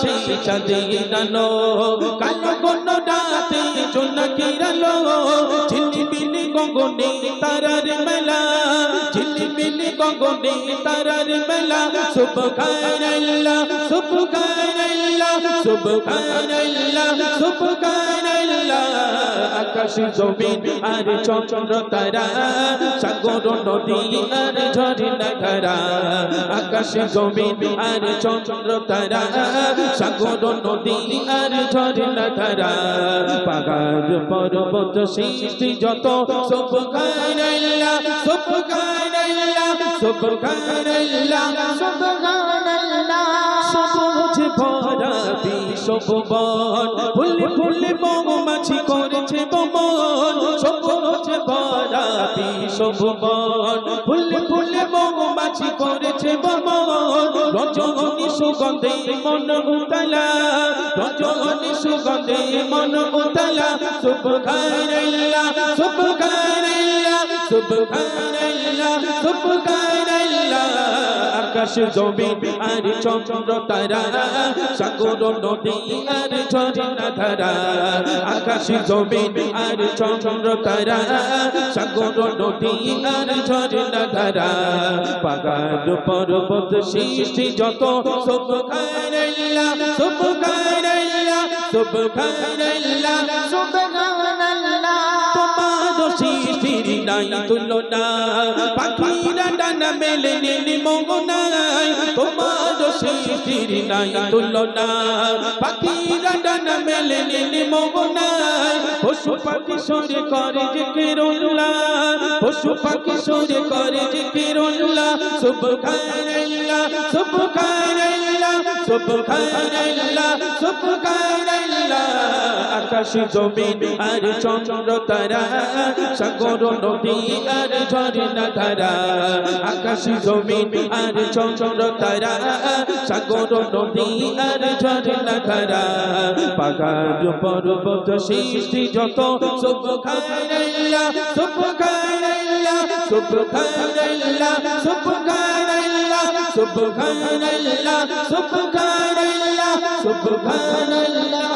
সেই চাঁদের আলো কালো কোন রাতে জোনাকির আলো ঝিলমিলি গগনে তারার মেলা ঝিলমিলি গগনে তারার মেলা সুবহানাল্লাহ সুবহানাল্লাহ সুবহানাল্লাহ সুবহানাল্লাহ আকাশ জমিন আর চন্দ্র তারা সাগর নদী আর ঝর্ণা ধারা আকাশ জমিন আর চন্দ্র তারা সাগর নদী আর ঝর্ণা ধারা পাহাড় পর্বত সৃষ্টি যত সুবহানাল্লাহ সুবহানাল্লাহ সুবহানাল্লাহ সুবহানাল্লাহ সবুজ ভরা বিশ্ববন ফুলে ফুলে মৌমাছি করেছে বমন সবুজ ভরা বিশ্ববন ফুলে ফুলে মৌমাছি করেছে বমন রজনী সুগন্ধে মন উতলা রজনী সুগন্ধে মন উতলা সুবহানাল্লাহ সুবহানাল্লাহ সুবহানাল্লাহ সুবহানাল্লাহ আকাশ জমিন আর চন্দ্র তারা সাগর নদী আর ঝর্ণা ধারা আকাশ জমিন আর চন্দ্র তারা সাগর নদী আর ঝর্ণা ধারা পাহাড় পর্বত সৃষ্টি যত সুবহানাল্লাহ সুবহানাল্লাহ সুবহানাল্লাহ সুবহানাল্লাহ তোমার সৃষ্টির নাই তুলনা পাখিরা ডানা মেলে নীল মোহনায় তোমার সৃষ্টির নাই তুলনা পাখিরা ডানা মেলে নীল মোহনায় পশু পাখি সুরে করে জিকিরুল্লাহ পশু পাখি সুরে করে জিকিরুল্লাহ সুবহানাল্লাহ সুবহানাল্লাহ সুবহানাল্লাহ সুবহানাল্লাহ আকাশ জমিন আর চন্দ্র তারা সাগর নদী আর ঝর্ণা ধারা আকাশ জমিন আর চন্দ্র তারা সাগর নদী আর ঝর্ণা ধারা পাহাড় পর্বত সৃষ্টি যত সুবহানাল্লাহ সুবহানাল্লাহ সুবহানাল্লাহ সুবহানাল্লাহ সুবহানাল্লাহ সুবহানাল্লাহ সুবহানাল্লাহ